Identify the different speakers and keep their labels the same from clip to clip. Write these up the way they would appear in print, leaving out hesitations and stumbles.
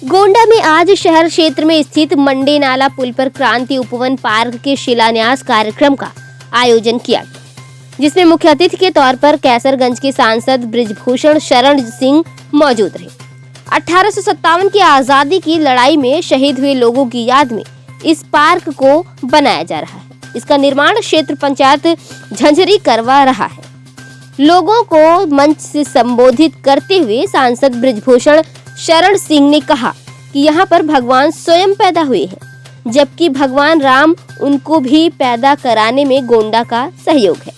Speaker 1: गोंडा में आज शहर क्षेत्र में स्थित मंडे नाला पुल पर क्रांति उपवन पार्क के शिलान्यास कार्यक्रम का आयोजन किया गया, जिसमें मुख्य अतिथि के तौर पर कैसरगंज के सांसद बृजभूषण शरण सिंह मौजूद रहे। 1857 की आजादी की लड़ाई में शहीद हुए लोगों की याद में इस पार्क को बनाया जा रहा है। इसका निर्माण क्षेत्र पंचायत झंझरी करवा रहा है। लोगों को मंच से संबोधित करते हुए सांसद बृजभूषण शरण सिंह ने कहा कि यहाँ पर भगवान स्वयं पैदा हुए हैं, जबकि भगवान राम उनको भी पैदा कराने में गोंडा का सहयोग है।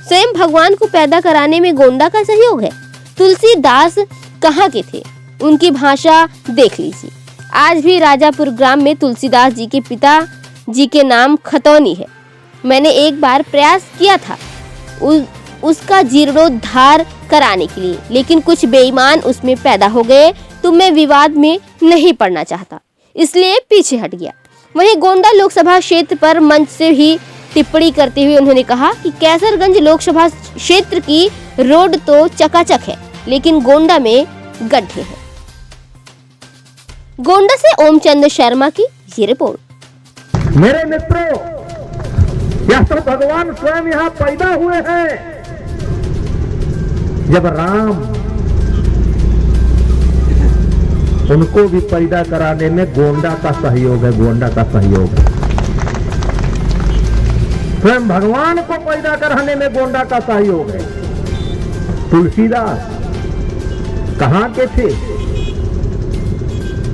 Speaker 1: स्वयं भगवान को पैदा कराने में गोंडा का सहयोग है। तुलसीदास कहाँ के थे, उनकी भाषा देख लीजिए। आज भी राजापुर ग्राम में तुलसीदास जी के पिता जी के नाम खतौनी है। मैंने एक बार प्रयास किया था उसका जीर्णोद्धार कराने के लिए, लेकिन कुछ बेईमान उसमें पैदा हो गए, तो मैं विवाद में नहीं पड़ना चाहता, इसलिए पीछे हट गया। वहीं गोंडा लोकसभा क्षेत्र पर मंच से ही टिप्पणी करते हुए उन्होंने कहा कि कैसरगंज लोकसभा क्षेत्र की रोड तो चकाचक है, लेकिन गोंडा में गड्ढे हैं। गोंडा से ओमचंद शर्मा की ये रिपोर्ट।
Speaker 2: मेरे मित्रों, यह तो भगवान स्वयं यहाँ पैदा हुए हैं। जब राम उनको भी पैदा कराने में गोंडा का सहयोग है, गोंडा का सहयोग है। स्वयं भगवान को पैदा कराने में गोंडा का सहयोग है। तुलसीदास कहाँ के थे,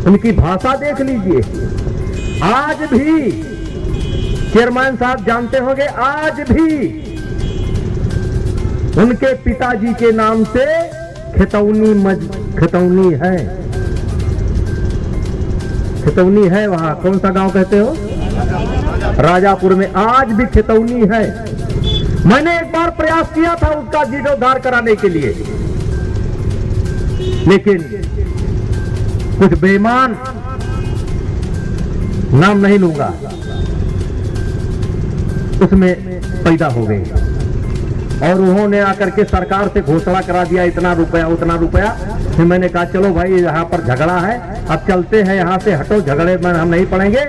Speaker 2: उनकी भाषा देख लीजिए। आज भी चेयरमैन साहब जानते होंगे, आज भी उनके पिताजी के नाम से खतौनी है। खतौनी है, वहां कौन सा गांव कहते हो, राजापुर में आज भी खतौनी है। मैंने एक बार प्रयास किया था उसका जीर्णोद्धार कराने के लिए, लेकिन कुछ बेईमान, नाम नहीं लूंगा, उसमें पैदा हो गए और उन्होंने आकर के सरकार से घोषणा करा दिया, इतना रुपया उतना रुपया। फिर मैंने कहा चलो भाई यहाँ पर झगड़ा है, अब चलते हैं यहाँ से, हटो, झगड़े में हम नहीं पड़ेंगे।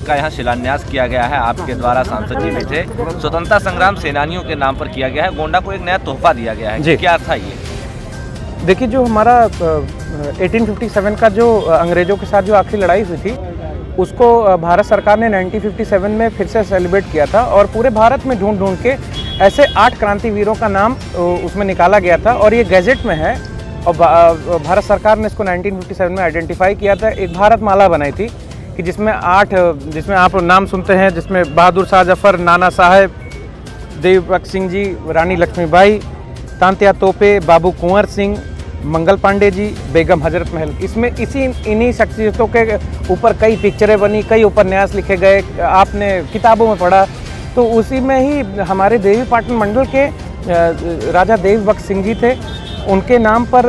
Speaker 3: का यहाँ शिलान्यास किया गया है, आपके द्वारा सांसद जी भी थे। स्वतंत्रता संग्राम सेनानियों के नाम पर किया गया है। गोंडा को एक नया तोहफा दिया गया है जी, क्या था ये?
Speaker 4: देखिए, जो हमारा 1857 का जो अंग्रेजों के साथ जो आखिरी लड़ाई हुई थी, उसको भारत सरकार ने 1957 में फिर से सेलिब्रेट किया था और पूरे भारत में ढूंढ ढूंढ के ऐसे 8 क्रांतिवीरों का नाम उसमें निकाला गया था और ये गैजेट में है। और भारत सरकार ने इसको 1957 में आइडेंटिफाई किया था। एक भारत माला बनाई थी कि जिसमें आप नाम सुनते हैं, जिसमें बहादुर शाह जफर, नाना साहेब, देवभक्त सिंह जी, रानी लक्ष्मीबाई, तांत्या तोपे, बाबू कुंवर सिंह, मंगल पांडे जी, बेगम हजरत महल। इसमें इन्हीं शख्सियतों के ऊपर कई पिक्चरें बनी, कई उपन्यास लिखे गए, आपने किताबों में पढ़ा। तो उसी में ही हमारे देवी पाटन मंडल के राजा देवभक्त सिंह जी थे, उनके नाम पर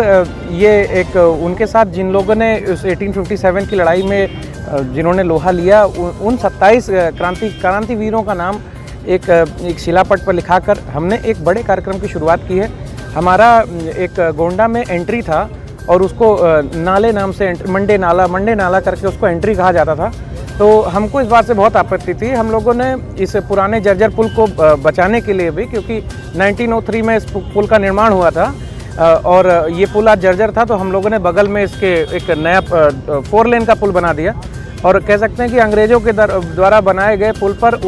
Speaker 4: ये एक, उनके साथ जिन लोगों ने उस 1857 की लड़ाई में जिन्होंने लोहा लिया, उन 27 क्रांतिवीरों का नाम एक शिलापट पर लिखाकर हमने एक बड़े कार्यक्रम की शुरुआत की है। हमारा एक गोंडा में एंट्री था और उसको नाले नाम से मंडे नाला करके उसको एंट्री कहा जाता था। तो हमको इस बात से बहुत आपत्ति थी। हम लोगों ने इस पुराने जर्जर पुल को बचाने के लिए भी, क्योंकि 1903 में इस पुल का निर्माण हुआ था और ये पुल आज जर्जर था, तो हम लोगों ने बगल में इसके एक नया 4 लेन का पुल बना दिया। और कह सकते हैं कि अंग्रेजों के द्वारा बनाए गए पुल पर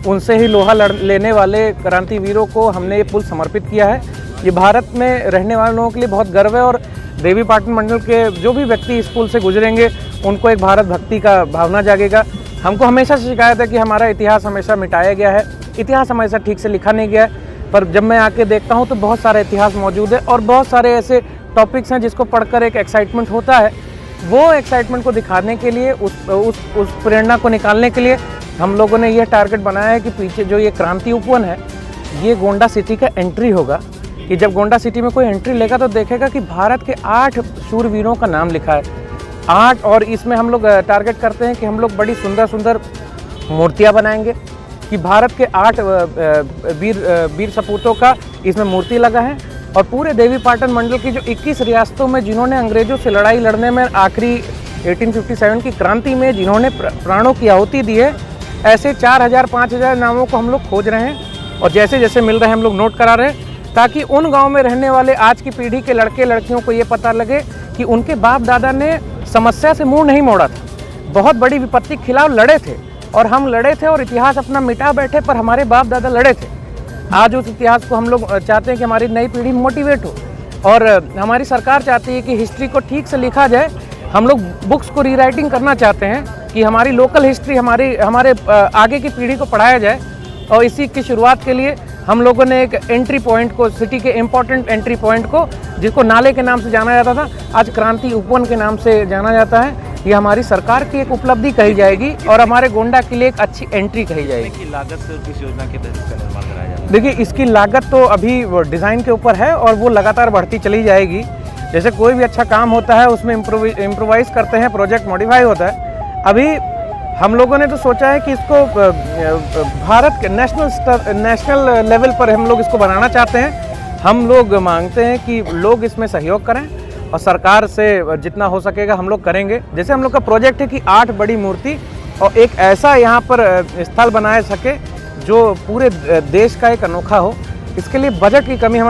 Speaker 4: उनसे ही लोहा लेने वाले क्रांतिवीरों को हमने ये पुल समर्पित किया है। ये भारत में रहने वाले लोगों के लिए बहुत गर्व है और देवी पाटन मंडल के जो भी व्यक्ति इस पुल से गुजरेंगे उनको एक भारत भक्ति का भावना जागेगा। हमको हमेशा से शिकायत है कि हमारा इतिहास हमेशा मिटाया गया है, इतिहास हमेशा ठीक से लिखा नहीं गया है। पर जब मैं आके देखता हूँ तो बहुत सारा इतिहास मौजूद है और बहुत सारे ऐसे टॉपिक्स हैं जिसको पढ़कर एक एक्साइटमेंट होता है। वो एक्साइटमेंट को दिखाने के लिए, उस प्रेरणा को निकालने के लिए हम लोगों ने यह टारगेट बनाया है कि पीछे जो ये क्रांति उपवन है, ये गोंडा सिटी का एंट्री होगा। कि जब गोंडा सिटी में कोई एंट्री लेगा तो देखेगा कि भारत के 8 शूरवीरों का नाम लिखा है, 8। और इसमें हम लोग टारगेट करते हैं कि हम लोग बड़ी सुंदर सुंदर मूर्तियाँ बनाएंगे कि भारत के 8 वीर सपूतों का इसमें मूर्ति लगा है। और पूरे देवीपाटन मंडल की जो 21 रियासतों में जिन्होंने अंग्रेजों से लड़ाई लड़ने में आखिरी 1857 की क्रांति में जिन्होंने प्राणों की आहुति दी है, ऐसे 4000 5000 नामों को हम लोग खोज रहे हैं और जैसे जैसे मिल रहे हैं हम लोग नोट करा रहे हैं, ताकि उन गांव में रहने वाले आज की पीढ़ी के लड़के लड़कियों को ये पता लगे कि उनके बाप दादा ने समस्या से मुंह नहीं मोड़ा था, बहुत बड़ी विपत्ति के खिलाफ लड़े थे और हम लड़े थे और इतिहास अपना मिटा बैठे, पर हमारे बाप दादा लड़े थे। आज उस इतिहास को हम लोग चाहते हैं कि हमारी नई पीढ़ी मोटिवेट हो और हमारी सरकार चाहती है कि हिस्ट्री को ठीक से लिखा जाए। हम लोग बुक्स को रीराइटिंग करना चाहते हैं कि हमारी लोकल हिस्ट्री हमारे आगे की पीढ़ी को पढ़ाया जाए और इसी की शुरुआत के लिए हम लोगों ने एक एंट्री पॉइंट को, सिटी के इम्पोर्टेंट एंट्री पॉइंट को, जिसको नाले के नाम से जाना जाता था, आज क्रांति उपवन के नाम से जाना जाता है। ये हमारी सरकार की एक उपलब्धि कही जाएगी और हमारे गोंडा के लिए एक अच्छी एंट्री कही जाएगी।
Speaker 3: की लागत से किस योजना के तहत इसका निर्माण कराया जाएगा?
Speaker 4: देखिए, इसकी लागत तो अभी डिज़ाइन के ऊपर है और वो लगातार बढ़ती चली जाएगी। जैसे कोई भी अच्छा काम होता है उसमें इम्प्रोवाइज करते हैं, प्रोजेक्ट मॉडिफाई होता है। अभी हम लोगों ने तो सोचा है कि इसको भारत के नेशनल लेवल पर हम लोग इसको बनाना चाहते हैं। हम लोग मांगते हैं कि लोग इसमें सहयोग करें और सरकार से जितना हो सकेगा हम लोग करेंगे। जैसे हम लोग का प्रोजेक्ट है कि 8 बड़ी मूर्ति और एक ऐसा यहाँ पर स्थल बनाया सके जो पूरे देश का एक अनोखा हो। इसके लिए बजट की कमी